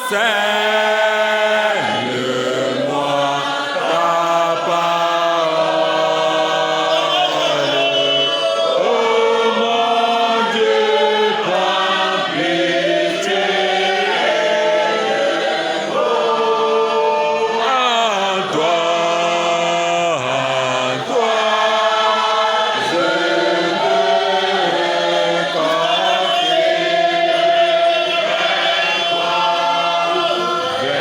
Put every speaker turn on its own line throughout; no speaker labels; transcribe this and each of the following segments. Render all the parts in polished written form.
Enseigne-moi ta parole. Oh mon Dieu, prends pitié. En toi, je me confie.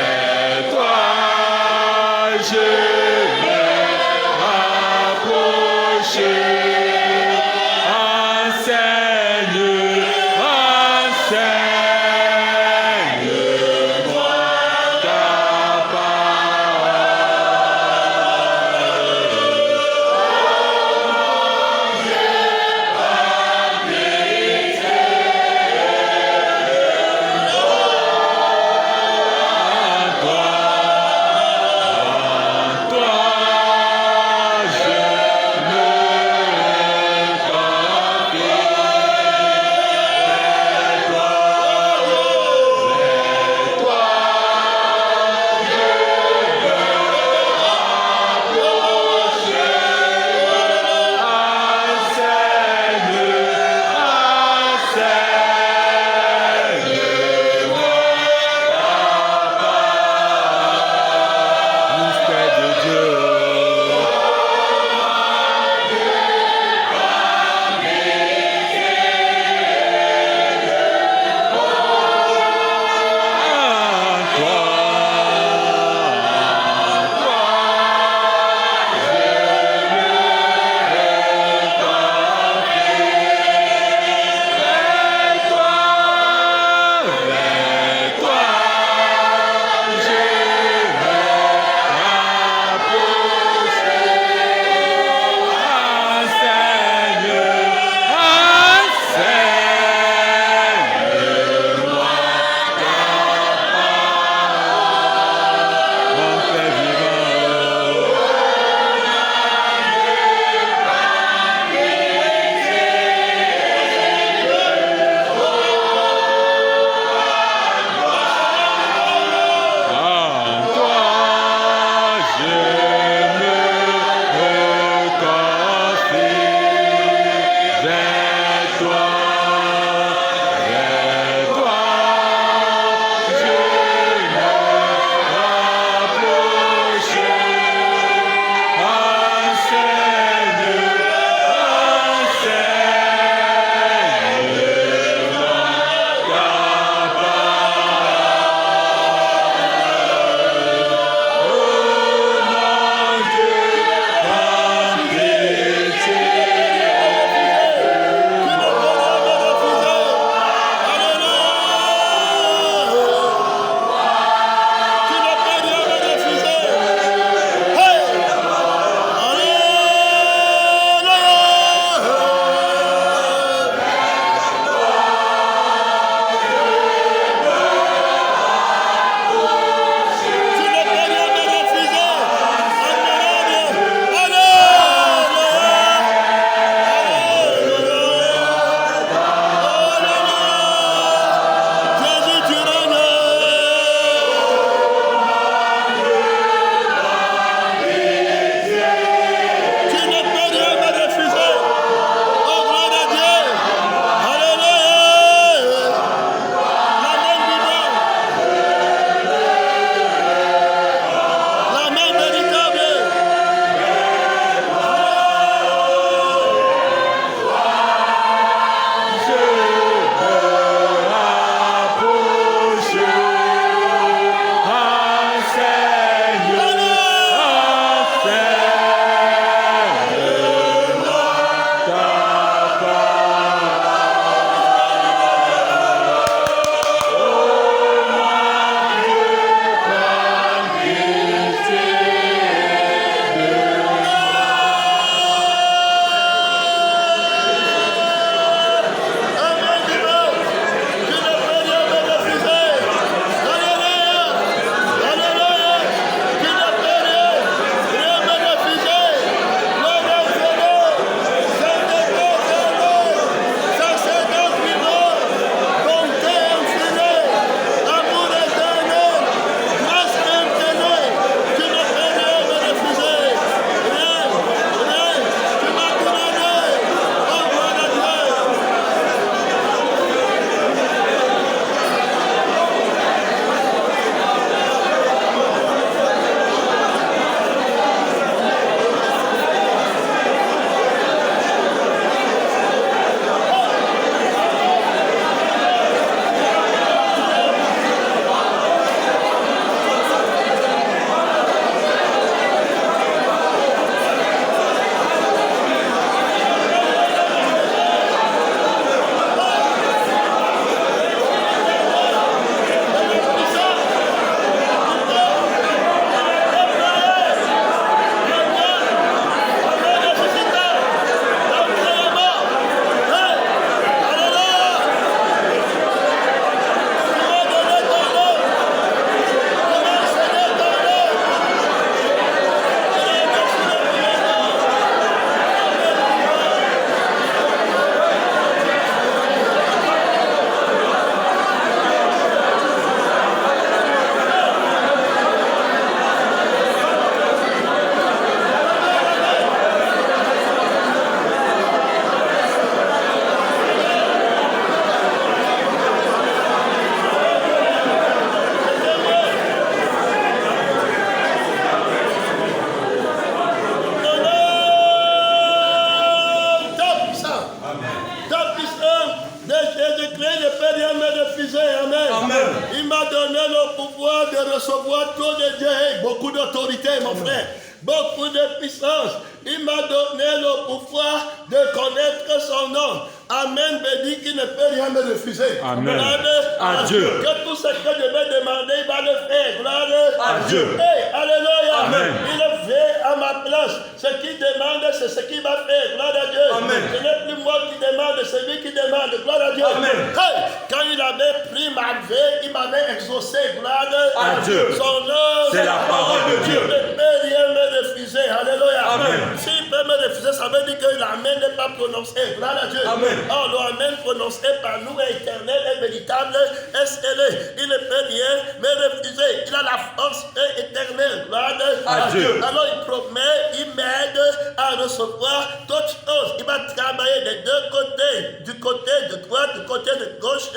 le pouvoir de recevoir trop de Dieu, beaucoup d'autorité, mon frère, beaucoup de puissance. Il m'a donné le pouvoir de connaître son nom. Amen, me dit qu'il ne peut rien me refuser.
Amen.
Gloire
À Dieu.
Que tout ce que je vais demander, il va le faire. Gloire
À Dieu.
Hey, alléluia.
Amen.
Il le fait à ma place. Ce qu'il demande, c'est ce qu'il va faire. Gloire à Dieu.
Amen.
Ce n'est plus moi qui demande, c'est lui qui demande. Gloire à Dieu.
Amen.
Hey, quand il avait pris ma vie, il m'avait exaucé. Gloire
À Dieu.
Son nom,
C'est la parole de Dieu.
Il ne peut rien me refuser. Alléluia.
Amen.
S'il peut me refuser, ça veut dire que l'amen n'est pas prononcé. Gloire à Dieu.
Amen.
Oh, l'amen prononcé par nous est éternel et véritable est scellé. Il ne peut rien me refuser. Il a la force éternelle. Gloire
à Dieu.
Alors il promet, il m'aide à recevoir toutes choses. Il va travailler des deux côtés, du côté de droite, du côté de gauche.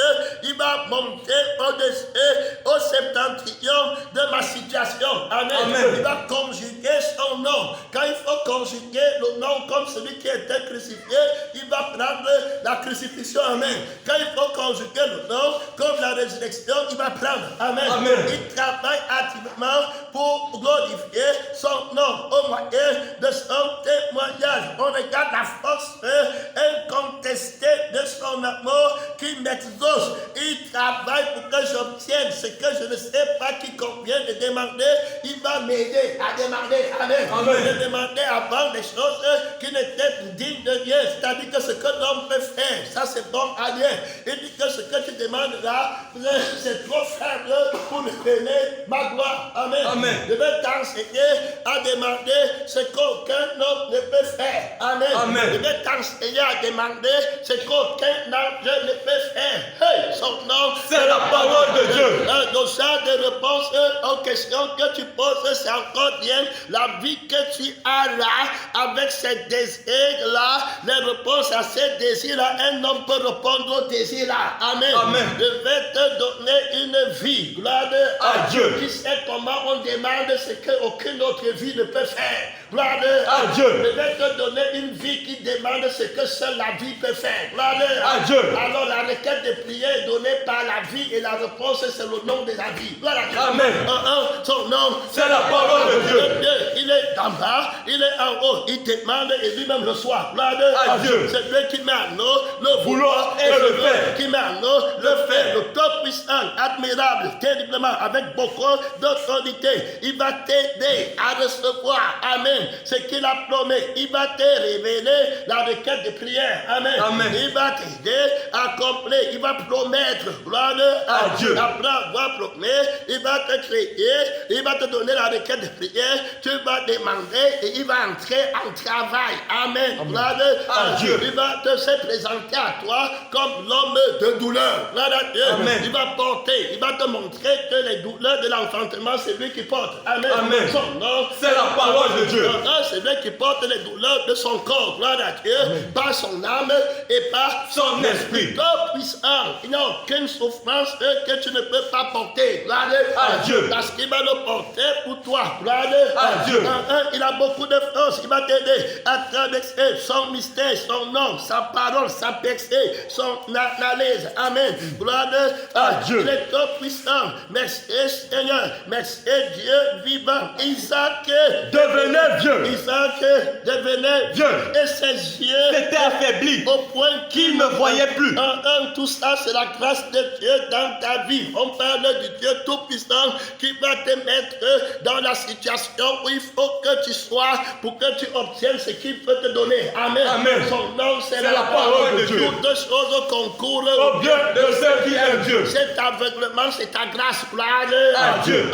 Il va monter au-dessus, au septentrion de ma situation. Amen.
Amen.
Il va conjuguer son nom. Quand il faut conjuguer le nom comme celui qui était crucifié, il va prendre la crucifixion. Amen. Quand il faut conjuguer le nom comme la résurrection, il va prendre. Amen.
Amen.
Il travaille activement pour glorifier son nom au moyen de son témoignage. On regarde la force incontestée de son amour qui m'exauce. Il travaille pour que j'obtienne ce que je ne sais pas qui convient de demander. Il va m'aider à demander. Amen.
Amen.
De demander avant des choses qui n'étaient dignes de Dieu. C'est-à-dire que ce que l'homme peut faire, ça c'est bon à Dieu. Il dit que ce que tu demandes là, c'est trop faible pour me donner ma gloire. Amen.
Amen.
Je vais t'enseigner à demander ce qu'aucun homme ne peut faire. Amen.
Amen.
Je vais t'enseigner à demander ce qu'aucun ange ne peut faire. Hey, son nom,
C'est la parole de Dieu.
Donc ça, des réponses aux questions que tu poses, c'est encore bien la vie que tu as là, avec ces désirs-là, les réponses à ces désirs-là, un homme peut répondre aux désirs-là. Amen.
Amen.
Je vais te donner une vie. Gloire
À Dieu.
Tu sais comment on demande ce qu'aucune autre vie ne peut faire. Gloire
À Dieu.
Je vais te donner une vie qui demande ce que seule la vie peut faire. Gloire
À Dieu.
Alors la requête de prière est donnée par la vie et la réponse c'est le nom de la vie. Gloire à Dieu.
Amen.
Son nom,
C'est la parole de Dieu.
Il est en bas, il est en haut. Il demande et lui-même reçoit. Gloire
À Dieu.
C'est lui qui met en nous le
Vouloir et le faire.
qui met en nous le faire. Le top puissant, admirable, terriblement, avec beaucoup d'autorité. Il va t'aider à recevoir. Amen. Ce qu'il a promis. Il va te révéler la requête de prière. Amen.
Amen.
Il va t'aider à accomplir. Il va promettre. Gloire
À Dieu.
Après avoir promis, il va te créer. Il va te donner la requête de prière. Tu vas demander et il va entrer en travail. Amen. Gloire
À Dieu.
Il va se présenter à toi comme l'homme de douleur. Gloire à Dieu.
Amen.
Il va porter. Il va te montrer que les douleurs de l'enfantement, c'est lui qui porte. Amen.
Amen.
Son nom,
C'est la parole de Dieu.
c'est lui qui porte les douleurs de son corps. Gloire à Dieu. Par son âme et par
Son esprit.
Corps puissant. Il n'y a aucune souffrance que tu ne peux pas porter. Gloire
À Dieu.
Parce qu'il va le porter pour toi. Gloire
À Dieu.
Il a beaucoup de force. Il va t'aider à traverser son mystère, son nom, sa parole, sa percée, son analyse. Amen. Gloire
À Dieu.
Il est tout puissant. Merci Seigneur. Merci Dieu vivant. Isaac
Devenez vieux.
Isaac devenait
Vieux.
et ses yeux
C'était affaibli.
au point
Qu'il ne voyait plus.
Tout ça, c'est la grâce de Dieu dans ta vie. On parle du Dieu Tout-Puissant qui va te mettre dans la situation où il faut que tu sois pour que tu obtiennes ce qu'il peut te donner. Amen.
Amen.
Son nom, c'est
la parole de Dieu.
Toutes choses concourent
Au bien de ceux qui aiment Dieu.
Cet aveuglement, c'est ta grâce. Gloire
À Dieu.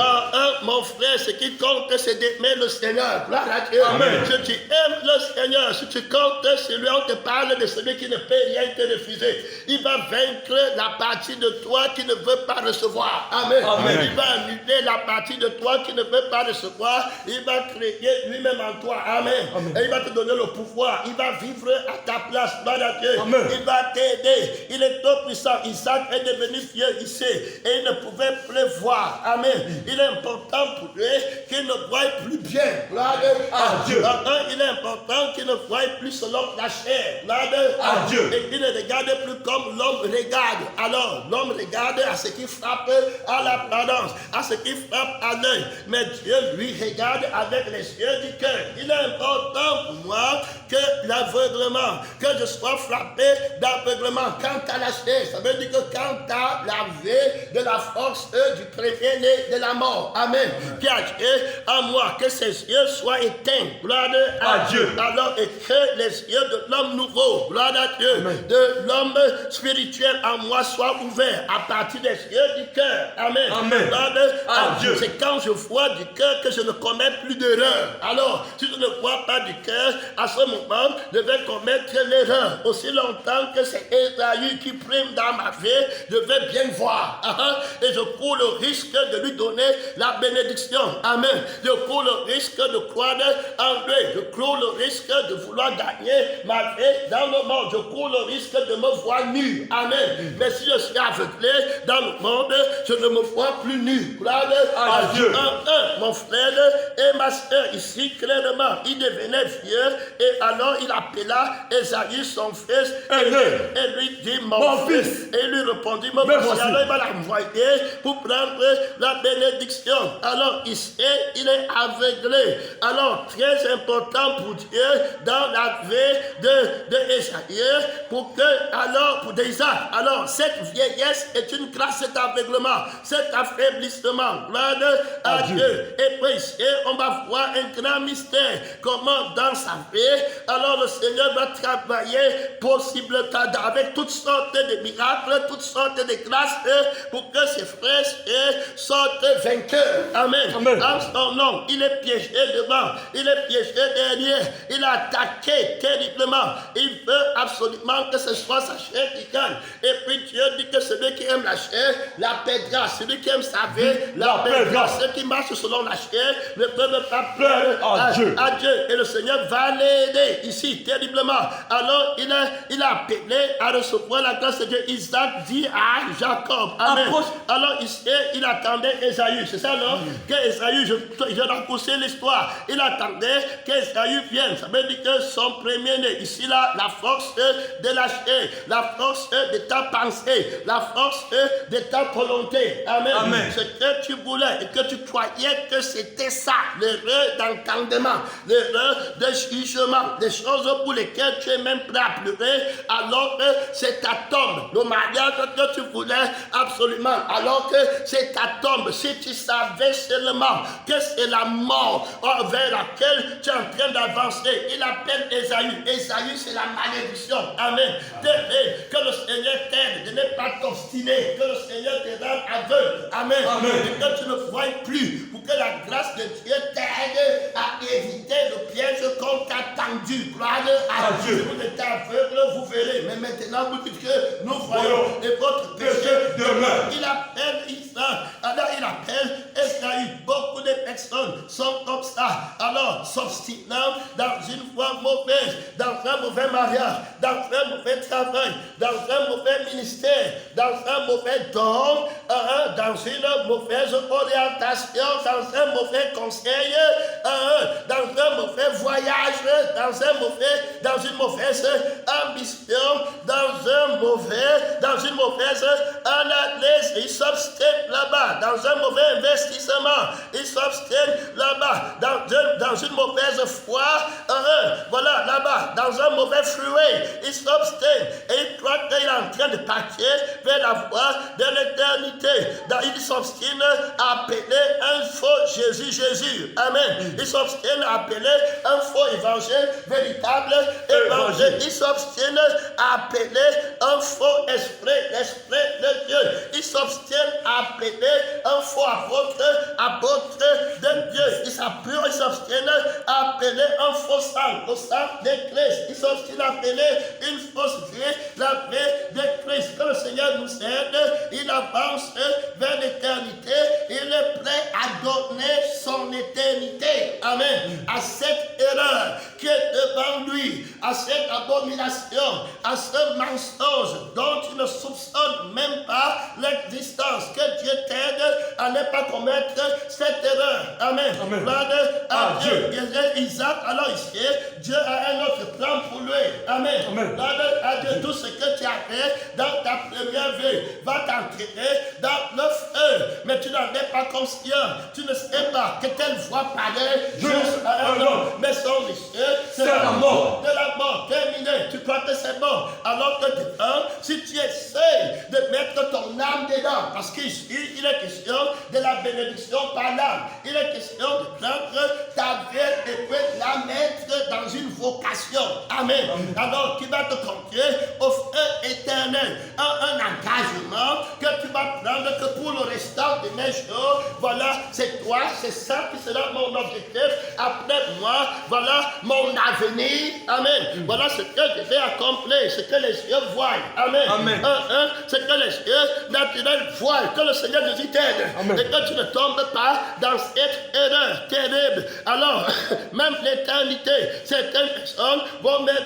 mon frère, ce qui compte, c'est d'aimer le Seigneur. Gloire à Dieu.
Amen.
Si tu aimes le Seigneur, si tu comptes sur lui, on te parle de celui qui ne peut rien te refuser. Il va vaincre la partie de toi qui ne veut pas recevoir. Amen.
Amen.
Il va annuler la partie de toi qui ne peut pas recevoir, il va créer lui-même en toi. Amen.
Amen.
Et il va te donner le pouvoir. Il va vivre à ta place. Gloire à Dieu.
Amen.
Il va t'aider. Il est tout puissant. Isaac est devenu vieux ici et il ne pouvait plus voir. Amen. Il est important pour lui qu'il ne voie plus bien. Gloire
à Dieu.
Il est important qu'il ne voie plus selon la chair. Gloire
à Dieu.
Et qu'il ne regarde plus comme l'homme regarde. Alors, l'homme regarde à ce qui frappe à l'apparence, à ce qui frappe à l'œil. Mais Dieu, lui, regarde avec les yeux du cœur. Il est important pour moi que l'aveuglement, que je sois frappé d'aveuglement. Quant à la chair, ça veut dire que quand tu as la vie de la force du premier-né de la mort. Amen. Qui a Dieu en moi, que ses yeux soient éteints. Gloire à Dieu. Alors, et que les yeux de l'homme nouveau, gloire à Dieu,
Amen.
de l'homme spirituel en moi soient ouverts à partir des yeux du cœur. Amen.
Amen.
Gloire à Dieu. C'est quand je vois du cœur que je ne commets plus d'erreur. Alors, si je ne vois pas du cœur, à ce moment, je vais commettre l'erreur. Aussi longtemps que c'est Esaü qui prime dans ma vie, je vais bien voir. Et je cours le risque de lui donner la bénédiction. Amen. Je cours le risque de croire en lui. Je cours le risque de vouloir gagner ma vie dans le monde. Je cours le risque de me voir nu. Amen. Mais si je suis aveuglé dans le monde, je ne me vois plus nu. Gloire à Dieu. Mon frère et ma soeur, ici, clairement, il devenait vieux et alors il appela Esaü, son fils, et lui dit, mon fils. Et il lui répondit, mon fils. Alors il va l'envoyer pour prendre la bénédiction. Alors ici, il est aveuglé. Alors, très important pour Dieu dans la vie de Esaü, pour d'Isaac. Alors, cette vieillesse est une grâce, cet aveuglement, cet affaiblissement. Gloire à Dieu. Et puis ici, on va voir un grand mystère. Comment dans sa vie, alors le Seigneur va travailler possible avec toutes sortes de miracles, toutes sortes de grâces pour que ses frères sortent vainqueurs. Amen. En son nom, il est piégé devant, il est piégé derrière, il a attaqué terriblement. Il veut absolument que ce soit sa chair qui gagne. Et puis Dieu dit que celui qui aime la chair, la perdra. Celui qui aime sa vie, la perdra. Ceux qui marchent selon la chair ne peuvent pas plaire à Dieu. Et le Seigneur va l'aider ici terriblement. Alors il a appelé à recevoir la grâce de Dieu. Isaac dit à Jacob. Amen. Alors il attendait Esaü. C'est ça, non? Que Esaü, je raccourcis l'histoire. Il attendait qu'Esaü vienne. Ça veut dire que son premier-né, ici là, la force de la chair, la force de ta pensée, la force de ta volonté. Amen. Ce que tu voulais et que tu croyais que c'était ça, l'erreur d'entendement, l'erreur de jugement, des choses pour lesquelles tu es même prêt à pleurer, alors que c'est ta tombe. Le mariage que tu voulais absolument, alors que c'est ta tombe. Si tu savais seulement que c'est la mort vers laquelle tu es en train d'avancer, il appelle Esaü. Esaü, c'est la malédiction. Amen. Que le Seigneur t'aide de ne pas t'obstiner, que le Seigneur te rende aveugle. Amen. Et que tu ne voies plus, pour que la grâce de Dieu t'aide à éviter le piège qu'on t'a tendu. Gloire à Dieu. Si vous êtes aveugle, vous verrez. Mais maintenant, vous dites que nous voyons et votre péché demeure. Il appelle Isaac. Alors il appelle Esaü. Beaucoup de personnes sont comme ça. Alors, s'obstinant dans une voie mauvaise, dans un mauvais mariage, dans un mauvais travail, dans un mauvais ministère, dans un mauvais don, dans une mauvaise orientation, dans un mauvais conseil, dans un mauvais voyage, dans une mauvaise ambition, dans une mauvaise analyse. Il s'obstine là-bas, dans un mauvais investissement. Il s'obstine là-bas, dans une mauvaise foi. Voilà, là-bas, dans un mauvais fruit. Il s'obstine et il croit qu'il est en train de partir vers la voie de l'éternité. Il s'obstine à appeler un faux Jésus. Amen. Il s'obstine à appeler un faux évangile, véritable évangile. Il s'obstine à appeler un faux esprit, l'esprit de Dieu. Il s'obstine à appeler un faux apôtre de Dieu. Il s'obstine à appeler un faux sang, le sang de Christ. Il s'obstine à appeler une fausse vie, la vie de Christ. Que le Seigneur nous aide, il avance vers l'éternité, il est prêt amen, à cette erreur qui est devant lui, à cette abomination, à ce mensonge dont tu ne soupçonnes même pas l'existence, que Dieu t'aide à ne pas commettre cette erreur. Amen. Gloire à Dieu. Isaac, alors ici, Dieu a un autre plan pour lui. Amen. Gloire à Dieu. Tout ce que tu as fait dans ta première vie va t'entraîner dans le feu. Mais tu n'en es pas conscient. Tu ne sais pas que telle voix parlait juste à un homme. Mais son issue, c'est la mort. De la mort terminée. Tu crois que c'est bon. Alors que si tu essaies de mettre ton âme dedans, parce qu'ici, il est question de la bénédiction par l'âme. Il est question de prendre ta vie et de la mettre dans une vocation. Amen. Alors, qui va te confier au feu éternel. Un engagement que tu vas prendre que pour le restant de mes jours. Voilà, c'est toi, c'est ça qui sera mon objectif. Après moi, voilà mon avenir. Amen. Voilà ce que je vais accomplir, ce que les yeux voient. Amen. Ce que les yeux naturels voient, que le Seigneur Jésus t'aide. Et que tu ne tombes pas dans cette erreur terrible. Alors, même l'éternité, certaines personnes vont mettre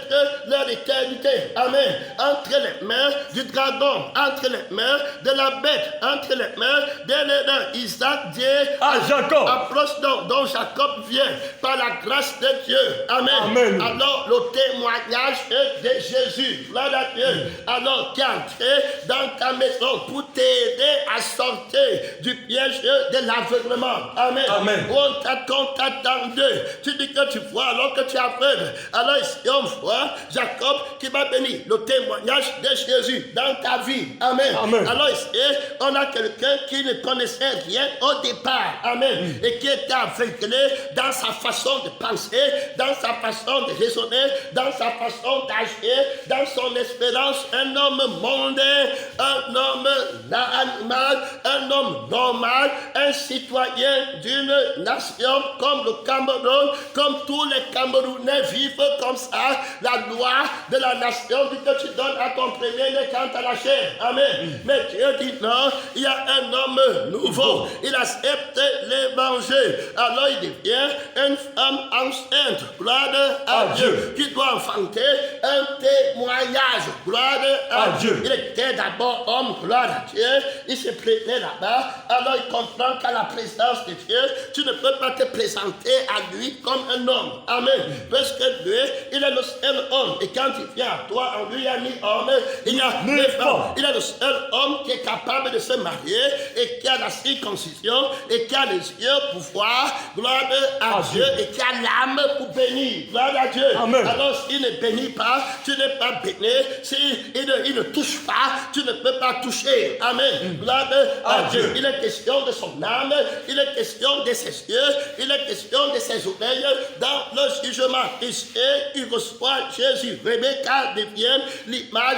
leur éternité. Amen. Entre les mains du dragon, entre les mains de la bête, entre les mains de l'erreur. Isaac dit à Jacob, approche donc Jacob vient par la grâce de Dieu. Amen. Alors, le témoignage de Jésus, gloire à Dieu, alors qui est entré dans ta maison pour t'aider à sortir du piège de l'aveuglement. Amen. On t'attend d'eux. Tu dis que tu vois alors que tu es aveugle. Alors ici on voit Jacob qui va bénir le témoignage de Jésus dans ta vie. Amen. Alors ici on a quelqu'un qui ne connaissait rien au départ. Amen. Et qui était aveuglé dans sa façon de penser, dans sa façon de raisonner, dans sa façon d'agir, dans son espérance. Un homme mondain, un homme animal, un homme normal, un citoyen d'une nation comme le Cameroun, comme tous les Camerounais vivent comme ça. La loi de la nation dit que tu donnes à ton premier-né quand tu as la chair. Amen. Mais Dieu dit non, il y a un homme nouveau. Il accepte l'évangile. Alors il devient une femme enceinte. Gloire à Dieu. Qui doit enfanter un témoignage. Gloire à Dieu. Il était d'abord homme. Gloire à Dieu. Il se plaignait là-bas. Alors il comprend qu'à la présence de Dieu, tu ne peux pas te présenter à lui comme un homme. Amen. Parce que lui, il est le seul homme. Et quand il vient à toi, en lui, il n'y a ni homme, il n'y a ni femme. Il est le seul homme qui est capable de se marier et qui a la circoncision et qui a les yeux pour voir. Gloire à Dieu. Et qui a l'âme pour bénir. Gloire à Dieu. Amen. Alors s'il ne bénit pas, tu n'es pas béni. S'il ne touche pas, tu ne peux pas toucher. Amen. Gloire à Dieu. Il est question de son âme, il est question de ses yeux, il est question de ses oreilles dans le jugement. Ici, il reçoit Jésus. Rebecca devient l'image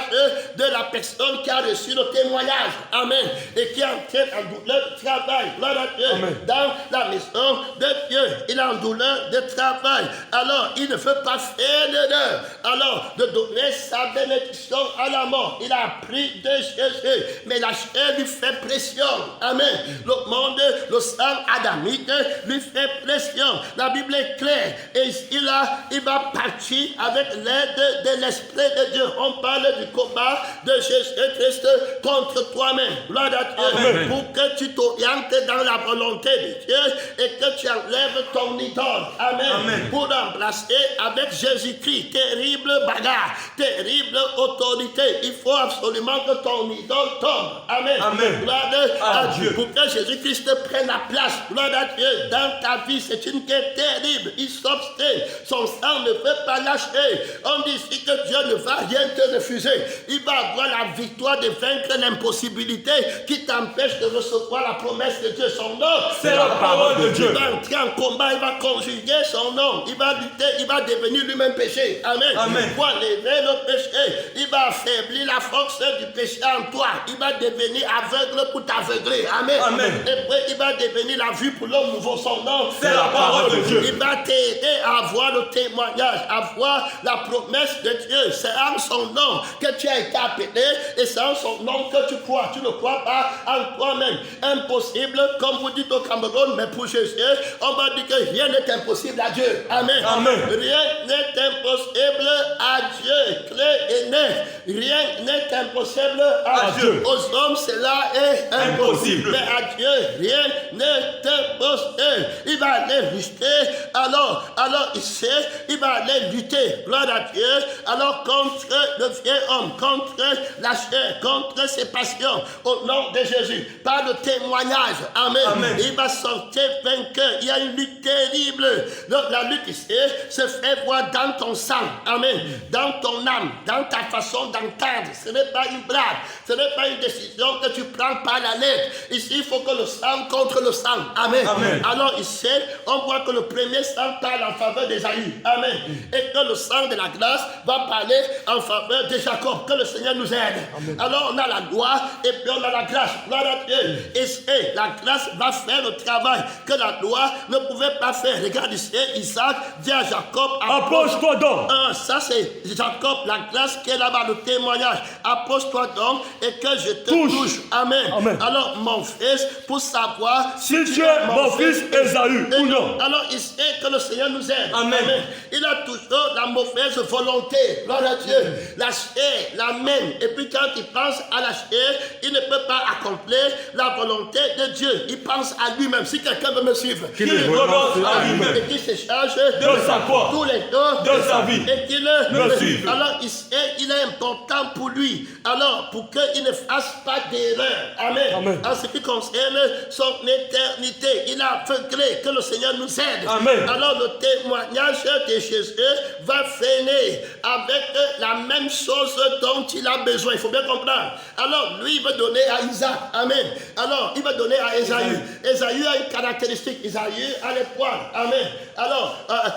de la personne qui a reçu le témoignage. Amen. Et qui est en train en douleur de travail. Gloire à Dieu. Amen. Dans la maison de Dieu, il est en douleur de travail. Alors, il ne veut pas faire d'erreur. Alors, de donner sa bénédiction à la mort. Il a appris de Jésus. Mais la chair lui fait pression. Amen. Le monde, le sang adamique lui fait pression. La Bible est claire. Et il va partir avec l'aide de l'Esprit de Dieu. On parle du combat de Jésus-Christ contre toi-même. Gloire à Dieu. Amen. Pour que tu t'orientes dans la volonté de Dieu et que tu enlèves ton idole. Amen. Amen. Pour remplacer avec Jésus-Christ. Terrible bagarre. Terrible autorité. Il faut absolument que ton idole tombe. Amen. Amen. Gloire à Dieu. Pour que Jésus-Christ prenne la place. Gloire à Dieu. Dans ta vie, c'est une quête terrible. Il s'obstine. Son sang ne peut pas lâcher. On dit ici que Dieu ne va rien te refuser. Il va avoir la victoire de vaincre l'impossibilité qui t'empêche de recevoir la promesse de Dieu. Son nom,
c'est la parole de Dieu.
Il va entrer en combat, il va conjuguer son nom. Il va lutter, il va devenir lui-même péché. péché. Amen.
Amen.
Pour enlever le péché, il va affaiblir la force du péché en toi. Il va devenir aveugle pour t'aveugler. Amen.
Amen.
Et puis il va devenir la vue pour l'homme nouveau. Son nom,
c'est la parole de Dieu.
Il va t'aider à avoir le témoignage, à voir la promesse de Dieu. C'est en son nom que tu as été appelé et c'est en son nom que tu crois. Tu ne crois pas en toi-même. Impossible, comme vous dites au Cameroun, mais pour Jésus, on va dire que rien n'est impossible à Dieu. Amen.
Amen.
Rien n'est impossible à Dieu. Clair et net. Rien n'est impossible à Dieu. Aux hommes, cela est impossible. Mais à Dieu, rien n'est impossible. Il va aller lutter. Alors il sait, il va aller lutter. Gloire à Dieu. Alors contre le vieil homme, contre la chair, contre ses passions. Au nom de Jésus. Par le témoignage. Amen.
Amen.
Il va sortir vainqueur. Il y a une lutte terrible. La lutte ici se fait voir dans ton sang. Amen. Dans ton âme, dans ta façon d'entendre. Ce n'est pas une blague. Ce n'est pas une décision que tu prends par la lettre. Ici, il faut que le sang contre le sang. Amen.
Amen.
Alors ici, on voit que le premier sang parle en faveur d'Ésaü. Amen. Et que le sang de la grâce va parler en faveur de Jacob. Que le Seigneur nous aide. Amen. Alors on a la loi et puis on a la grâce. Gloire à Dieu. Et la grâce va faire le travail que la loi ne pouvait pas faire. Regarde ici, Isaac dit à Jacob,
approche-toi donc.
Ça c'est Jacob, la grâce qui est là-bas, le témoignage. Approche-toi donc et que je te touche. Amen. Amen. Alors mon fils, pour savoir
si tu es mon fils Ésaü ou non.
Alors il sait que le Seigneur nous aide.
Amen.
Amen. Il a toujours la mauvaise volonté. Gloire à Dieu. La chair, la même. Et puis quand il pense à la chair, il ne peut pas accomplir la volonté de Dieu. Il pense à lui-même. Si quelqu'un veut me suivre,
qu'il renonce à lui-même
et qu'il se charge
de sa foi,
tous les jours
de sa vie,
et qu'il
me suive.
Alors il est important pour lui. Alors pour qu'il ne fasse pas d'erreur. Amen. Amen. En ce qui concerne son éternité, il a aveuglé. Que le Seigneur nous aide.
Amen.
Alors le témoignage de Jésus va finir avec la même chose dont il a besoin. Il faut bien comprendre. Alors lui, il va donner à Isaac. Amen. Alors il va donner à Ésaü. Ésaü a une caractéristique. Ésaü a les poils. Amen. Alors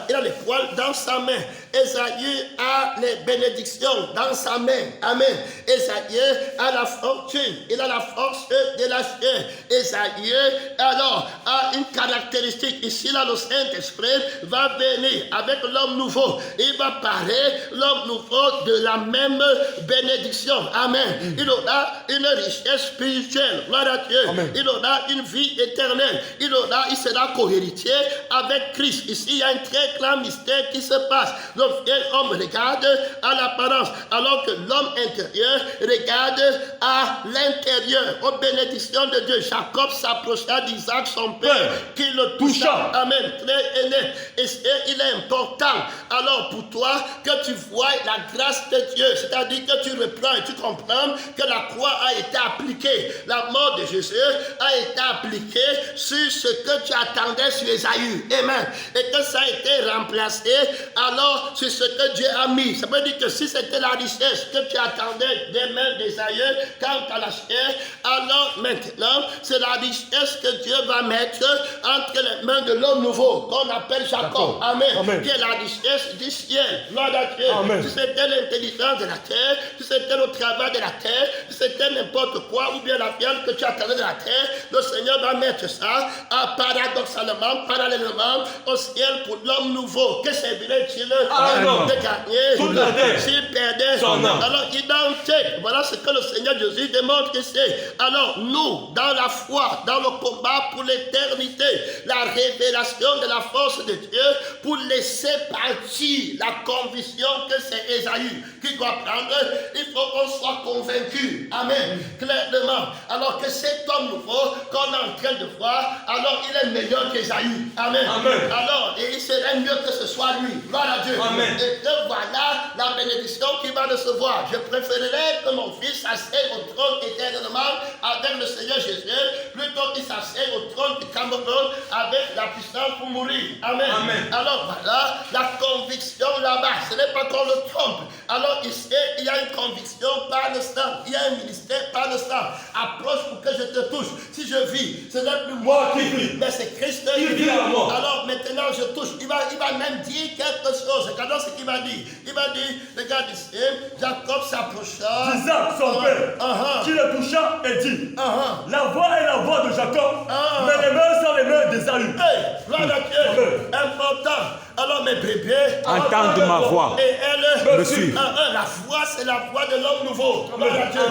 il a les poils dans sa main. Ésaü a les bénédictions dans sa main. Amen. Ésaü a la fortune. Il a la force de la chair. Ésaü alors a une caractéristique. Ici là, le Saint-Esprit va venir avec l'homme nouveau. Il va parler l'homme nouveau de la même bénédiction. Amen. Il aura une richesse spirituelle. Gloire à Dieu. Amen. Il aura une vie éternelle. Il sera co-héritier avec Christ. Ici, il y a un très grand mystère qui se passe. Le vieil homme regarde à l'apparence, alors que l'homme intérieur regarde à l'intérieur, aux bénédictions de Dieu. Jacob s'approcha d'Isaac, son père, qui le toucha. Amen. Très net. Et il est important, alors pour toi, que tu vois la grâce de Dieu. C'est-à-dire que tu reprends et tu comprends que la croix a été appliquée. La mort de Jésus a été appliquée sur ce que tu attendais sur Ésaü. Amen. Et que ça a été remplacé alors sur ce que Dieu a mis. Ça veut dire que si c'était la richesse que tu attendais des mains d'Ésaü quant à la chair, alors maintenant c'est la richesse que Dieu va mettre entre les mains de l'homme nouveau qu'on appelle Jacob. Amen. Amen. Qui est la richesse du ciel. Gloire à Dieu. Amen. Si c'était l'intelligence de la terre, si c'était le travail de la terre, si c'était n'importe quoi ou bien la viande que tu attendais de la terre, le Seigneur va mettre ça paradoxalement, parallèlement au ciel pour l'homme nouveau. Que servirait-il de gagner
toute la terre
s'il perdait
son âme?
Alors identique. Voilà ce que le Seigneur Jésus démontre ici. Alors nous, dans la foi, dans le combat pour l'éternité, la révélation de la force de Dieu pour laisser partir la conviction que c'est Ésaü qui doit prendre, il faut qu'on soit convaincu. Amen. Clairement. Alors que cet homme nouveau qu'on est en train de voir, alors il est meilleur qu'Ésaü. Amen. Amen. Alors, et il serait mieux que ce soit lui. Gloire à Dieu. Amen. Et que voilà la bénédiction qu'il va recevoir. Je préférerais que mon fils s'asseye au trône éternellement avec le Seigneur Jésus plutôt qu'il s'asseye au trône du Cameroun abandonne avec la puissance pour mourir. Amen.
Amen.
Alors voilà, la conviction là-bas, ce n'est pas qu'on le trompe. Alors ici, il y a une conviction par le sang, il y a un ministère par le sang. Approche pour que je te touche. Si je vis, ce n'est plus moi qui vis, mais c'est Christ qui vit en moi. Alors maintenant, je touche. Il va même dire quelque chose. Regardons ce qu'il m'a dit. Il m'a dit, regarde ici, Jacob s'approcha.
Isaac, son père, qui le toucha et dit, la voix est la voix de Jacob, mais les mains sont les mains d'Ésaü.
Hey, gloire à Dieu, important. Alors mes bébés
entendent ma voix.
Et elle
me suivent.
La voix, c'est la voix de l'homme nouveau. Gloire à Dieu.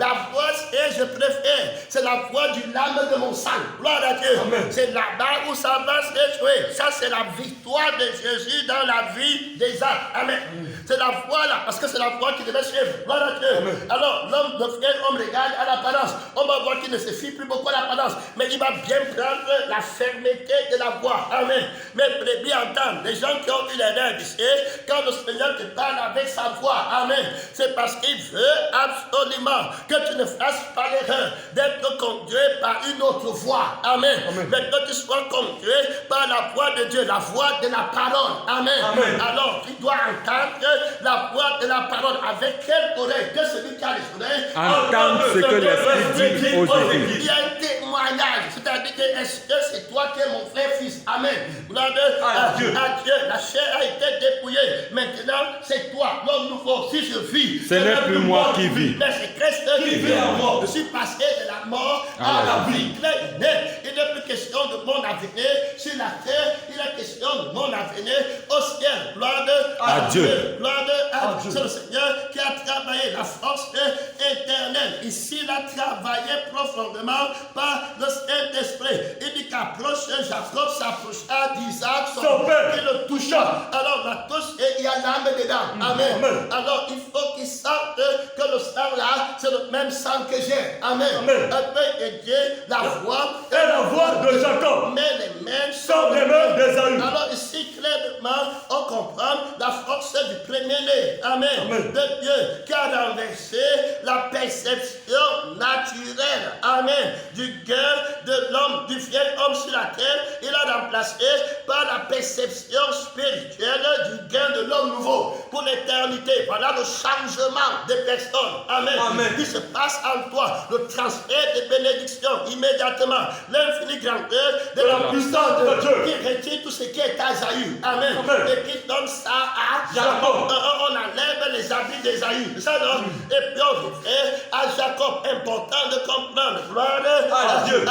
La voix, et je préfère, c'est la voix du lame de mon sang. Gloire à Dieu. C'est là-bas où ça va se jouer. Ça, c'est la victoire de Jésus dans la vie d'Isaac. Amen. C'est la voix là, parce que c'est la voix qui devait suivre. Gloire à Dieu. Alors, l'homme de frère, on regarde à l'apparence. On va voir qu'il ne se fie plus beaucoup à l'apparence. Mais il va bien prendre la fermeté de la voix. Amen. Mais brebis entendre. Les gens qui ont eu les rêves ici, quand le Seigneur te parle avec sa voix, amen, c'est parce qu'il veut absolument que tu ne fasses pas l'erreur d'être conduit par une autre voix, amen, mais que tu sois conduit par la voix de Dieu, la voix de la parole, amen. Alors tu dois entendre la voix de la parole. Avec quelle oreille? Que celui qui a les oreilles
entendre ce que l'Esprit dit aujourd'hui.
Il y a un témoignage, c'est-à-dire que est-ce que c'est toi qui es mon frère fils, amen. Gloire à Dieu. La chair a été dépouillée. Maintenant, c'est toi, l'homme nouveau. Si je vis,
ce n'est plus moi qui vis,
mais c'est Christ qui vit en moi. Je suis passé de la mort à la vie. Clair et net. Il n'est plus question de mon avenir sur la terre. Il est question de mon avenir au ciel. Gloire à Dieu. Gloire à Dieu. C'est le Seigneur qui a travaillé la force éternelle. Ici, il a travaillé profondément par le Saint-Esprit. Il dit qu'approche Jacob s'approcha d'Isaac, son père. Il le toucha. Alors la touche et il y a l'âme dedans. Amen. Alors il faut qu'il sente que le sang là, c'est le même sang que j'ai. Amen. Après Dieu, la voix
est la voix de Jacob,
mais les mains
sont les mains d'Ésaü.
Alors ici clairement, on comprend la force du premier-né. Amen. De Dieu qui a renversé la perception naturelle. Amen. Du cœur de l'homme, du vieil homme sur la terre, il a remplacé par la perception spirituelle du gain de l'homme nouveau pour l'éternité. Voilà le changement des personnes. Amen. Qui se passe en toi. Le transfert des bénédictions immédiatement. L'infinie grandeur de la puissance de Dieu qui retire tout ce qui est à Esaü. Amen. Et qui donne ça à Jacob. On enlève les habits d'Esaü. Ça non? Et puis on revient à Jacob. Important de comprendre. Gloire à Dieu.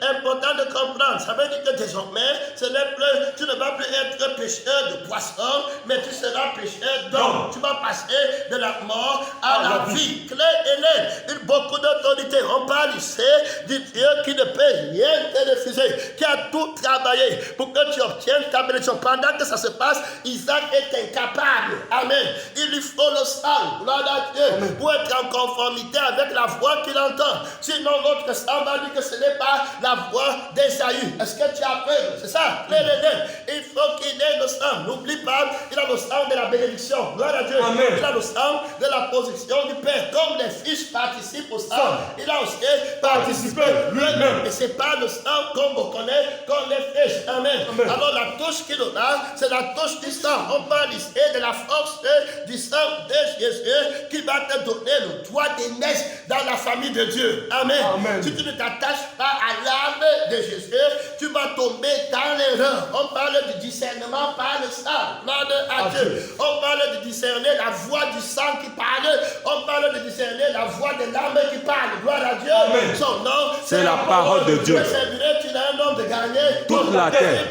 Important de comprendre. Ça veut dire que désormais, ce n'est plus, tu ne vas plus être pêcheur de poissons, mais tu seras pêcheur d'hommes. Tu vas passer de la mort à la vie. Clair et net. Beaucoup d'autorité. On parle ici du Dieu qui ne peut rien te refuser, qui a tout travaillé pour que tu obtiennes ta bénédiction. Pendant que ça se passe, Isaac est incapable. Amen. Il lui faut le sang, gloire à Dieu, pour être en conformité avec la voix qu'il entend. Sinon, l'autre sang va dire que ce n'est pas la voix d'Ésaü. Est-ce que tu as peur? C'est ça. Il faut qu'il ait le sang. N'oublie pas, il a le sang de la bénédiction. Gloire à Dieu. Amen. Il a le sang de la position du Père. Comme les fils participent au sang, il a aussi participé lui-même. Et c'est pas le sang qu'on reconnaît comme les flèches. Amen. Alors la touche qu'il a, c'est la touche du sang. On parle ici de la force du sang de Jésus qui va te donner le droit d'aînesse dans la famille de Dieu. Amen. Si tu ne t'attaches pas à l'âme de Jésus, tu vas tomber dans l'erreur. On parle du discernement par le sang. Gloire à Dieu. On parle de discerner la voix du sang qui parle. On parle de discerner la voix de l'âme qui parle. Gloire à Dieu. Amen. Son nom,
c'est la parole de Dieu.
Tu n'as un homme de gagner
toute la terre.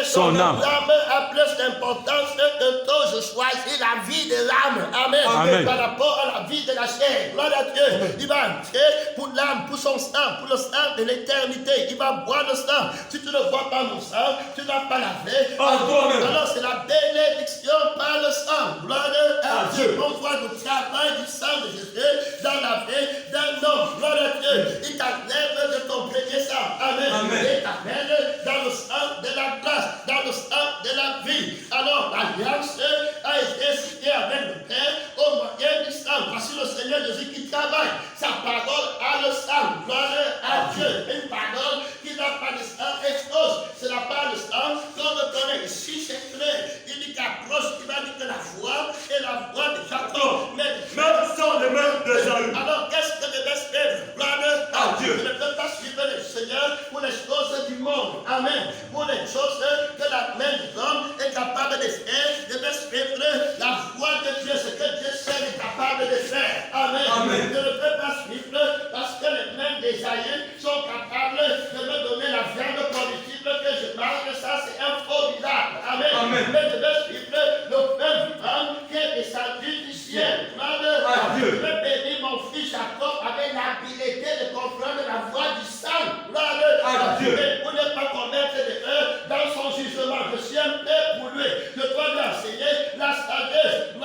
Son âme.
L'âme a plus d'importance que toi. Je choisis la vie de l'âme. Amen. Par rapport à la vie de la chair. Gloire à Dieu. Il va entrer pour l'âme, pour son sang, pour le sang de l'éternité. Il va boire le sang. Si tu ne bois pas mon sang, tu n'as pas la vie. Alors c'est la bénédiction par le sang. Gloire à Dieu. On voit le travail du sang de Jésus dans la vie d'un homme. Gloire à Dieu. Il t'enlève de ton premier sang. Amen. Il t'amène dans le sang de la grâce, dans le sang de la vie. Alors l'alliance a été signée avec le Père au moyen du sang. Voici le Seigneur Jésus qui travaille. Sa parole a le sang. Gloire à Dieu. Une parole qui n'a pas de sang est Amen. Pour les choses que la main de l'homme est capable de faire, je vais suivre la voie de Dieu, ce que Dieu seul est capable de faire. Amen.
Amen.
Je ne peux pas suivre parce que les mains d'Ésaïe sont capables de me donner la viande comestible que je mange. Ça, c'est un faux miracle. Amen.
Amen.
Mais je vais suivre le pain vivant qui est descendu du ciel.
Adieu.
Je vais bénir mon fils Jacob avec l'habileté de comprendre la voie du sang.
Adieu.
Pour ne pas commettre d'erreur dans son jugement. Je suis un père pour lui. Je dois lui enseigner la sagesse.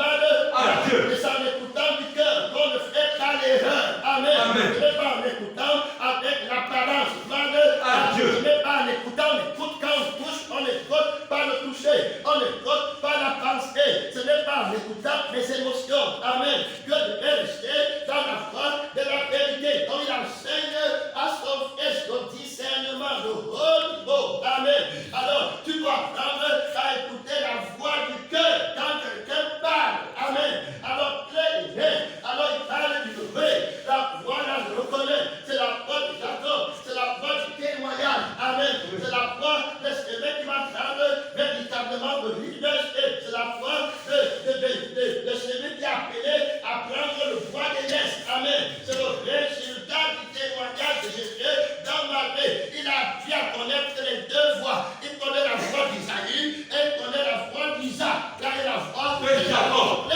Adieu.
Et c'est en écoutant du cœur qu'on ne fait pas l'erreur. Amen.
Amen.
Je ne vais pas en écoutant avec l'apparence.
Adieu.
Je ne vais pas en écoutant, on écoute quand on touche, on écoute pas le toucher, on écoute pas la pensée. Ce n'est pas en écoutant les émotions. Amen. Que je vais rester dans la foi de la vérité. Donc il enseigne à son fils le discernement, le haut niveau. Amen. Alors tu dois apprendre à écouter la voix du cœur quand quelqu'un parle. Amen. Alors alors il parle du vrai. La voix là, je reconnais. C'est la voix de Jacob. C'est la voix du témoignage. Amen. C'est la voix de ce mec qui m'entend véritablement de leadership. C'est la voix de celui qui est appelé à prendre le voix des nesses. Amen. C'est le résultat du témoignage de Jésus dans ma vie. Il a appris à connaître les deux voix. Il connaît la voix d'Isaïe et il connaît la voix d'Isaac. Car il a la voix de Jacob.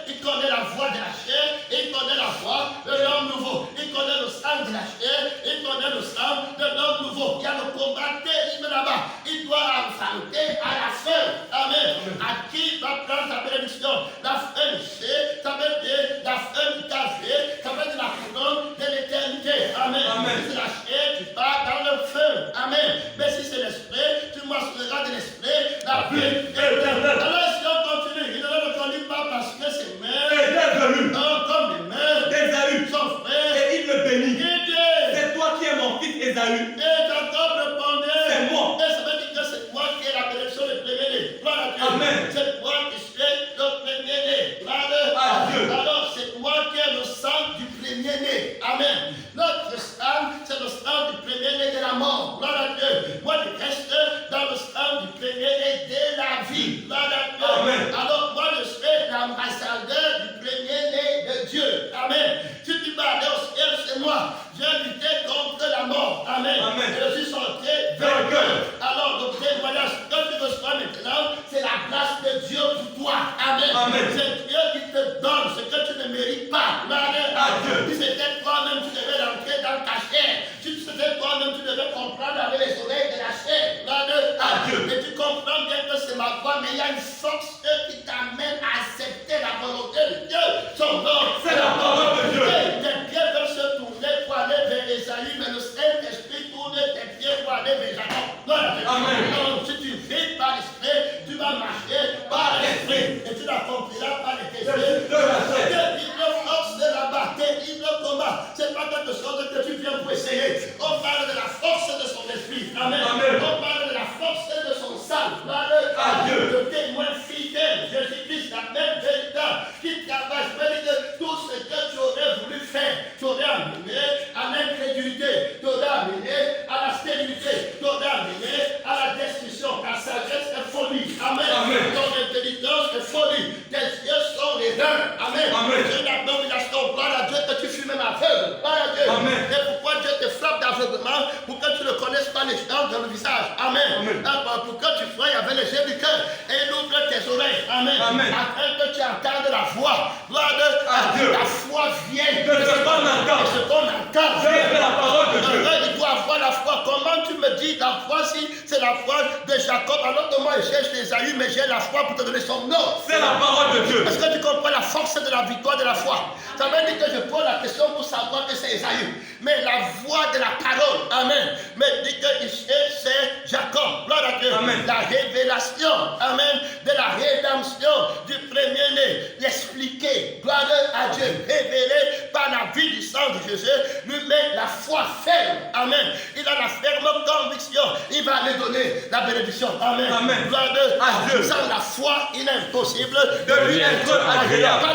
Il connaît la voix de la chair, il connaît la voix de l'homme nouveau. Il connaît le sang de la chair, il connaît le sang de l'homme nouveau. Il y a le combat terrible là-bas. Il doit affronter à la fin. Amen. À qui va prendre sa bénédiction? La fin du ciel, ça veut dire la fin du café, ça veut dire la couronne de l'éternité. Amen.
Amen.
Si c'est la chair, tu pars dans le feu. Amen. Mais si c'est l'esprit, tu marcheras de l'esprit, la vie éternelle. Alors si on continue, il ne le reconnaît pas parce que ses mains
est venu
comme les mains
d'Ésaü
son frère.
et il le bénit.
Il dit,
C'est toi qui es mon fils Ésaü.
et Jacob répondait,
C'est moi.
et ça veut dire que c'est moi qui ai la bénédiction du premier-né. Gloire à Dieu.
Amen.
C'est moi qui suis le premier-né. Gloire
À Dieu.
Alors c'est moi qui ai le sang du premier-né. Amen. Notre sang, c'est le sang du premier-né de la mort. Gloire à Dieu. Moi je reste dans le sang du premier-né de la vie. Gloire à Dieu.
Amen.
Alors moi je suis l'ambassadeur du premier-né de Dieu. Amen. Si tu vas aller au ciel, c'est moi. J'ai lutté contre la mort. Amen.
Amen.
Et je suis sorti
vainqueur.
Alors le témoignage que tu reçois maintenant, c'est la grâce de Dieu pour toi. Amen.
Amen.
C'est Dieu qui te donne ce que tu ne mérites pas. Amen.
Adieu.
Si c'était toi-même, tu devais rentrer dans ta chair. Si c'était toi-même, tu devais comprendre avec les oreilles de la chair. Amen.
Adieu.
Et tu comprends bien que c'est ma voix, mais il y a une force qui t'amène à accepter la volonté de Dieu. Son nom,
C'est la parole de Dieu.
Et tes pieds veulent se tourner pour aller vers Esaïe, mais le Saint-Esprit tourne tes pieds pour aller vers Jacob.
Amen.
Non, si tu vis par l'Esprit, tu vas marcher par l'Esprit. Et tu l'accompliras par les esprits. Terrible force de là-bas, terrible combat. C'est pas quelque chose que tu viens pour essayer. On parle de la force de son esprit. Amen.
Amen.
On parle de la force de son sang.
Adieu.
Le témoin fidèle, Jésus-Christ, la même véritable, qui travaille. Je veux dire que tout ce que tu aurais voulu faire, tu aurais amené à l'incrédulité, tu aurais amené à la stérilité, tu aurais amené à la destruction. Ta sagesse est folie. Amen.
Amen.
Ton intelligence est folie. Tes yeux sont les reins. Amen.
Amen.
C'est une abomination. Gloire à Dieu que tu fumes même aveugle. Gloire à Dieu.
Amen.
Et pourquoi Dieu te frappe d'aveuglement? Pour que tu ne connaisses pas les gens dans le visage. Amen.
Amen.
Pour que tu sois avec les yeux du cœur et il ouvre tes oreilles. Amen.
Amen.
Afin que tu entendes la voix. Gloire à Dieu. La foi vient
De ce qu'on entend.
de ce qu'on entend.
C'est la parole de Dieu.
Il doit avoir la foi. Comment tu me dis la foi si c'est la foi de Jacob? Alors que moi je cherche Esaü, mais j'ai la foi pour te donner son nom.
C'est la parole de Dieu.
Est-ce que tu comprends la force de la victoire de la foi? Ça veut dire que je pose la question pour savoir que c'est Esaü. Mais la voix de la parole, amen, me dit que ici c'est Jacob. Gloire à Dieu.
Amen.
La révélation, amen, de la rédemption du premier-né, l'expliquer, gloire à Dieu, révélé par la vie du sang de Jésus lui met la foi ferme. Amen. Il a la ferme conviction. Il va lui donner la bénédiction. Amen.
Amen.
Gloire à Dieu. Sans la foi, il est impossible
de lui être agréable.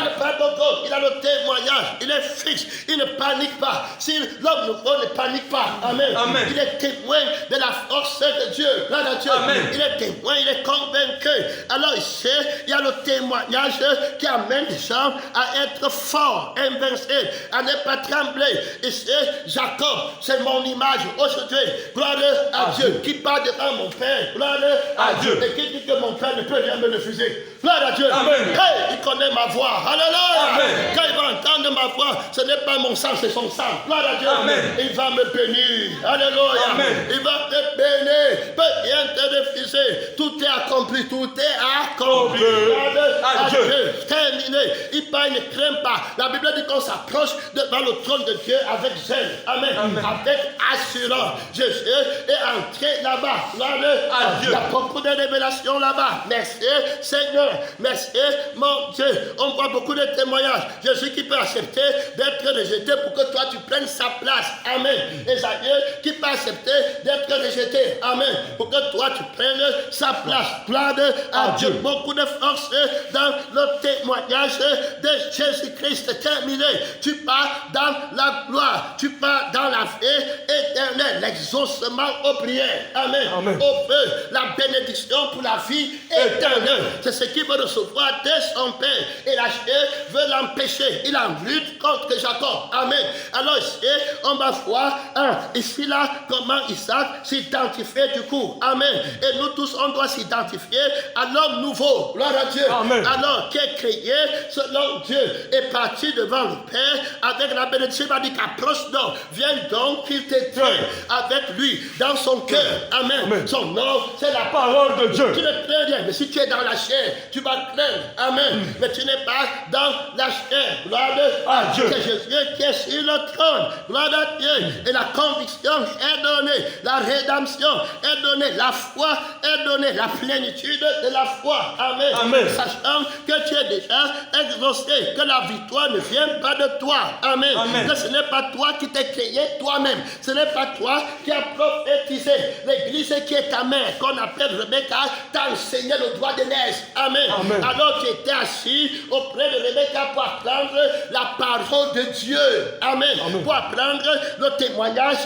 Il a le témoignage. Il est fixe. Il ne panique pas. Si l'homme nouveau ne panique pas. Amen.
Amen.
Il est témoin de la force de Dieu. Gloire à Dieu.
Amen.
Il est témoin. Il est convaincu. Alors ici, il y a le témoignage qui amène les gens à être forts, invincibles, à ne pas trembler. Ici, Jacob, c'est mon image aujourd'hui. Gloire à Dieu. Qui parle devant mon Père. Gloire à Dieu. Et qui dit que mon Père ne peut rien me refuser. Gloire à Dieu.
Amen.
Hey, il connaît ma voix. Alléluia.
Amen.
Quand il va entendre ma voix, ce n'est pas mon sang, c'est son sang. Gloire à Dieu.
Amen.
Il va me bénir. Alléluia.
Amen.
Il va te bénir. Peut rien te refuser. Tout est accompli. Tout est accompli. Gloire à Dieu. Terminé. Il parle, il ne craint pas. La Bible dit qu'on s'approche devant le trône de Dieu avec zèle. Amen.
Amen.
Avec assurance. Jésus est entré là-bas. Gloire
à Dieu.
Il y a beaucoup de révélations là-bas. Merci Seigneur. Merci mon Dieu. On voit beaucoup de témoignages. Jésus qui peut accepter d'être rejeté pour que toi tu prennes sa place. Amen. Esaïe qui peut accepter d'être rejeté. Amen. Pour que toi tu prennes sa place. Gloire à Dieu. Beaucoup de force dans le témoignage de Jésus-Christ. Terminé. Tu pars dans la gloire. Tu pars dans la vie éternelle. L'exaucement aux prières. Amen.
Amen.
Au feu. La bénédiction pour la vie éternelle. C'est ce qu'il veut recevoir dès son père. Et la chair veut l'empêcher. Il en lutte contre Jacob. Amen. Alors ici, on va voir ici là comment Isaac s'identifiait du coup. Amen. Et nous tous, on doit s'identifier à l'homme nouveau. Gloire à Dieu.
Amen.
Alors qui est créé selon Dieu est parti devant le Père avec la bénédiction. Il va dire qu'approche donc. Viens donc qu'il te traite avec lui dans son cœur. Amen.
Amen.
Son nom, c'est la
Parole de Dieu.
tu ne crains rien, mais si tu es dans la chair, tu vas craindre. Amen. Mais tu n'es pas dans la chair. Gloire à Dieu. C'est Jésus qui est sur le trône. Gloire à Dieu. Et la conviction est donnée. La rédemption est donnée. La foi est donnée. La plénitude de la foi. Amen.
Amen.
Sachant que tu es déjà exaucé. Que la victoire ne vient pas de toi. Amen.
Amen.
Que ce n'est pas toi qui t'es créé toi-même. Ce n'est pas toi qui as prophétisé. L'église qui est ta mère, qu'on appelle Rebecca, t'a enseigné le droit de l'aise. Amen.
Amen.
Alors tu étais assis auprès de Rebecca pour apprendre la parole de Dieu. Amen.
Amen.
Pour apprendre le témoignage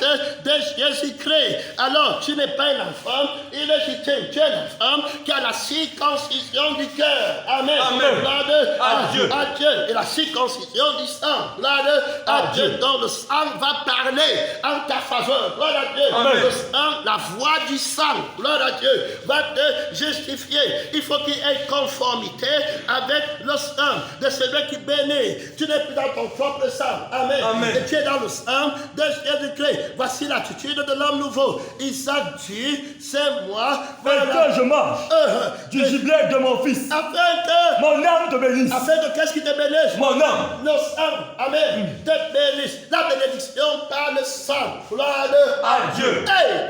de Jésus-Christ. Alors tu n'es pas un enfant illégitime. Tu es un enfant qui a la circoncision du cœur. Amen.
Amen.
Gloire
À Dieu.
à Dieu. Et la circoncision du sang. Gloire à Dieu. Donc le sang va parler en ta faveur. Gloire à Dieu.
Amen.
Le sang, la voix du sang. Gloire à Dieu. Va te justifier. Il faut qu'il y ait conformité avec le sang de celui qui bénit. Tu n'es plus dans ton propre sang. Amen.
Amen.
Et tu es dans le sang de Jésus-Christ. Voici l'attitude de l'homme nouveau. Isaac dit, c'est moi.
Quand je marche du gibier de mon fils,
Afin que,
mon âme te bénisse.
afin que qu'est-ce qui te bénisse?
Mon âme.
Le sang. Amen. Te bénisse. La bénédiction par le sang. Gloire
À Dieu.
Hey,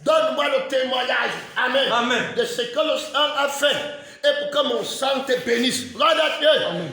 donne-moi le témoignage. Amen.
Amen.
De ce que le sang a fait. Et pour que mon sang te bénisse. Gloire à Dieu.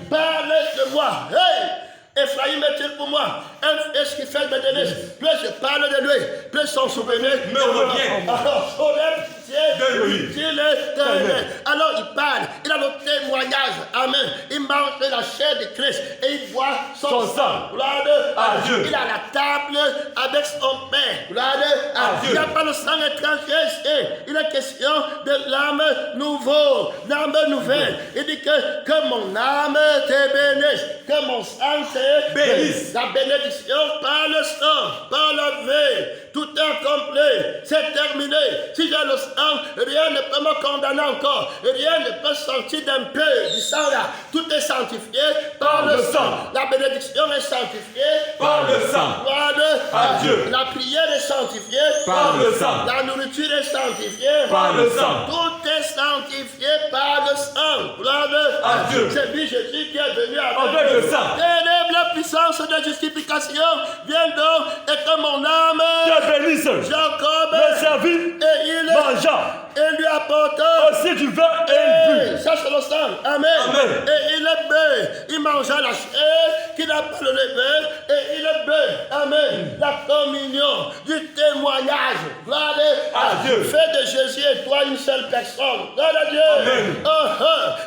Parle de moi. Hey. Ephraïm est-il pour moi un fils qui fait me délice. Plus je parle de lui, plus son souvenir
Me revient.
Alors, son pitié
De lui.
Dieu l'éternel. Alors il parle, il a le témoignage. Amen. Il mange la chair de Christ et il boit son sang. Gloire
à Dieu.
Il a la table avec son Père. Gloire à
Dieu.
Dieu. Il n'y a pas le sang étranger ici. Il est question de l'âme nouveau, l'âme nouvelle. Il dit que mon âme te bénisse, que mon sang te
Bénisse.
la bénédiction par le sang, par la vie, tout est accompli, c'est terminé. Si j'ai le sang, rien ne peut me condamner encore, rien ne peut sortir d'un peu du sang là. Tout est sanctifié par le sang. La bénédiction est sanctifiée
Par le sang.
Gloire
À Dieu.
La prière est sanctifiée
Par le sang.
La nourriture est sanctifiée
Par le sang.
Tout est sanctifié par le sang. Gloire
À Dieu.
C'est lui Jésus qui est venu
Avec le sang.
Élève la puissance de justification. Viens donc et que mon âme
Te bénisse.
Jacob
Le servit
et il
mangea
et lui apporta
aussi du vin et du
ça c'est le sang. Amen.
Amen.
Et il est bé. Il mangea la chair qu'il n'a pas le levé. Et il est bé. Amen. La communion du témoignage. Gloire à Dieu. Fais de Jésus et toi une seule personne. Gloire à Dieu.
Amen.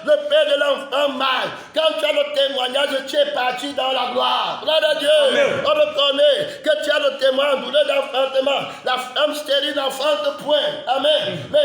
Le père de l'enfant mal. Quand tu as le témoignage, tu es parti dans la gloire. Gloire à Dieu.
Amen.
On reconnaît que tu as le témoin douleur d'enfantement. La femme stérile n'enfante point. Amen. Mais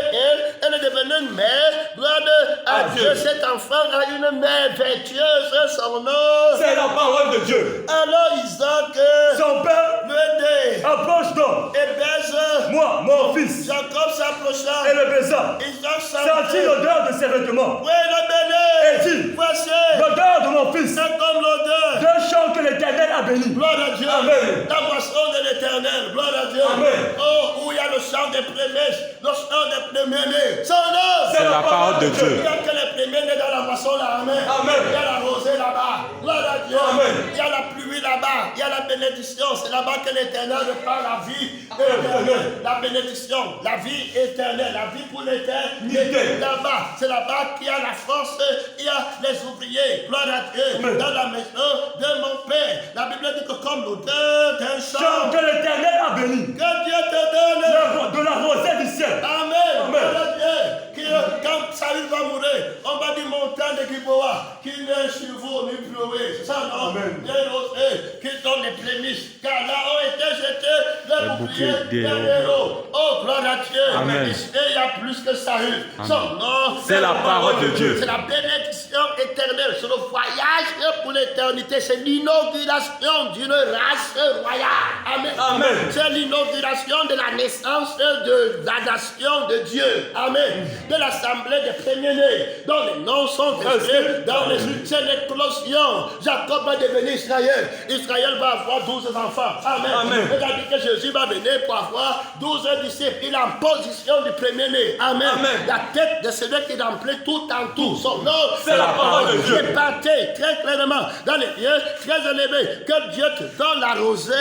elle est devenue une mère. Gloire à Dieu. Cet enfant a une mère vertueuse. Son nom.
C'est la parole de Dieu.
Alors Isaac
Son père
le dé
approche donc.
et baise.
Moi, mon fils,
Jacob s'approcha.
et le baisa.
Isaac
Sentit
s'approcha.
l'odeur de ses vêtements.
Oui, le béni.
Et dit,
Voici.
l'odeur de mon fils,
C'est comme l'odeur.
d'un champ que l'Éternel a béni.
Gloire à Dieu.
Amen.
La moisson de l'éternel. Gloire à Dieu.
Amen.
Oh, où il y a le chant des prémices, le chant des premiers-nés. Son nom.
C'est la parole de Dieu.
Il y a que les premiers-nés dans la moisson là. Amen.
Amen.
Il y a la rosée là-bas. Gloire à Dieu.
Amen.
Il y a la pluie là-bas. Il y a la bénédiction. C'est là-bas que l'éternel reprend la vie éternelle. La bénédiction, la vie éternelle, la vie pour l'éternité. Là-bas, c'est là-bas qu'il y a la force. Il y a les ouvriers. Gloire à Dieu.
Amen.
Dans la maison de mon Père. La Bible dit que comme l'odeur d'un
Champ
champ,
que l'Éternel a béni.
que Dieu te donne.
De la rosée du ciel.
Amen.
Amen.
Gloire à Dieu. Quand Saül va mourir, on va dire montagne de Giboa, qui n'est sur vous ni ploué. C'est ça, non?
Amen.
Les rosées qui donnent les prémices, car là ont été jetés les boucliers des héros. Oh, gloire à Dieu.
Amen.
Ici, il y a plus que Saül. Son nom,
C'est la parole de Dieu.
c'est la bénédiction éternelle. C'est le voyage pour l'éternité. C'est l'inauguration d'une race royale. Amen.
Amen.
C'est l'inauguration de la naissance de la nation de Dieu. Amen. De l'assemblée des premiers-nés, dont les noms sont inscrits dans les. C'est l'éclosion. Jacob va devenir Israël. Israël va avoir 12 enfants. Amen.
Amen.
C'est-à-dire que Jésus va venir pour avoir 12 disciples. Il est en position du premier-né. Amen.
Amen.
La tête de celui qui remplit tout en tout. Son nom,
C'est la parole de Dieu.
répartie très clairement dans les lieux très élevés. Que Dieu te donne la rosée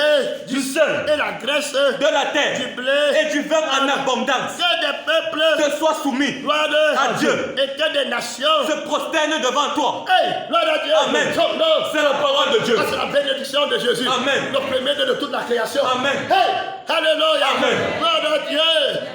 Du sel.
et la graisse
De la
du
terre
blé
et du vin en abondance.
que des peuples
Que soient soumis,
gloire
à Dieu.
et que des nations
se prosternent devant toi.
hey, gloire à Dieu.
Amen.
Son nom,
C'est la parole de Dieu.
ça, c'est la bénédiction de Jésus.
Amen.
Le premier de toute la création.
Amen.
Hey, alléluia.
Amen.
Gloire à Dieu.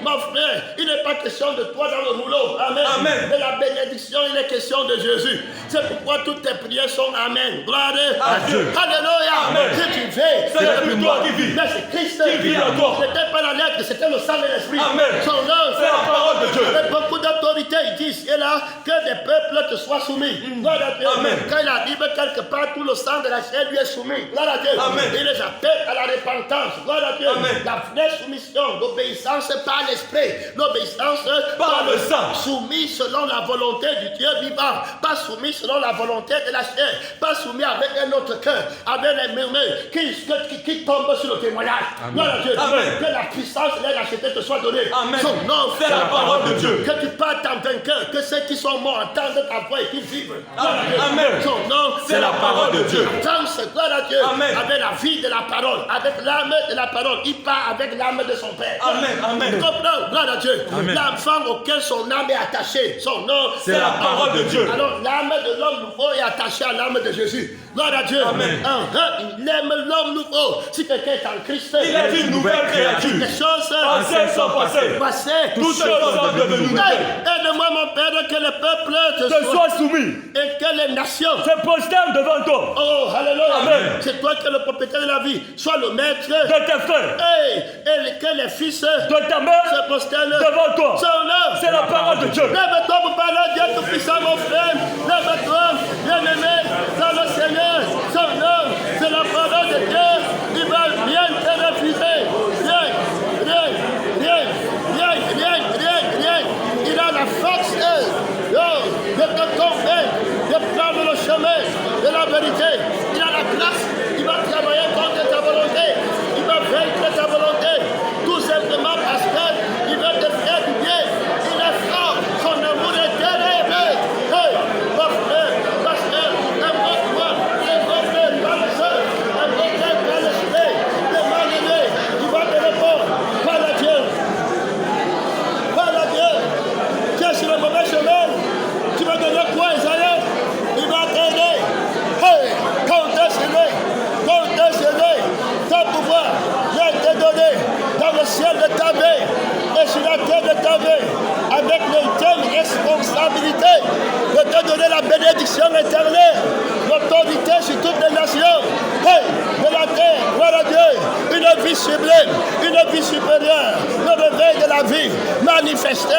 Mon frère, il n'est pas question de toi dans le rouleau. Amen.
Amen.
De la bénédiction, il est question de Jésus. C'est pourquoi toutes tes prières sont Amen. Gloire
À Dieu.
Alléluia.
Amen.
Si tu veux,
C'est plus toi qui vis.
mais c'est Christ
Qui vit en toi.
Ce n'était pas la lettre, c'était le sang et l'esprit.
Amen.
Son nom,
C'est la parole de Dieu.
et beaucoup d'autorités, ils disent, et là, que des peuples te soient soumis. Gloire à Dieu.
Amen.
Quand il arrive quelque part, tout le sang de la chair lui est soumis. Gloire à Dieu.
Amen.
Il les appelle à la repentance. Gloire à Dieu.
Amen.
La vraie soumission, l'obéissance par l'esprit. L'obéissance
Par le sang.
Soumis selon la volonté du Dieu vivant. Pas soumis selon la volonté de la chair. Pas soumis avec un autre cœur. Avec les murmures qui tombent sur le témoignage. Gloire à Dieu.
Amen.
Que la puissance de l'air acheté te soit donnée.
Amen.
Son nom,
C'est la parole de Dieu.
que tu partes en vainqueur, que ceux qui sont morts entendent ta voix et qu'ils vivent. Gloire à Dieu.
Amen.
Son nom,
C'est la parole de Dieu.
Attends, gloire à Dieu.
Amen.
Avec la vie de la parole, avec l'âme de la parole. Il part avec l'âme de son Père.
Amen. Amen.
Tu comprends? Gloire à Dieu.
Amen.
L'enfant auquel son âme est attachée. Son nom,
C'est la parole de Dieu.
Alors l'âme de l'homme nouveau est attachée à l'âme de Jésus. Gloire à Dieu.
Amen.
Il aime l'homme nouveau. Si quelqu'un est en Christ,
Il est une nouvelle créature.
les choses
Anciennes sont passées.
passées.
Toutes choses sont devenues nouvelles.
Aide-moi, mon Père, que le peuple
Que sois soumis.
et que les nations
Se prosterne devant toi.
oh, alléluia.
Amen.
C'est toi qui es le propriétaire de la vie. Sois le maître.
De tes frères.
Hey, et que les fils
De ta mère.
se prosternent
Devant toi.
son œuvre.
C'est la parole de Dieu.
Lève-toi pour parler à Dieu Tout-Puissant, mon frère. Lève-toi, bien-aimé, dans le Seigneur. Son œuvre, c'est la parole de Dieu. Il va rien te refuser. Rien. Il a la force de te convaincre, de prendre le chemin de la vérité. Il a la grâce. Il va travailler contre ta volonté. Il va vaincre ta volonté. Tout simplement parce qu'il veut te faire du bien. Il est fort. Son amour est terrible. Hey, mon frère, donner la bénédiction éternelle, l'autorité sur toutes les nations. Hey, de la terre, gloire à Dieu, une vie sublime, une vie supérieure, le réveil de la vie, manifester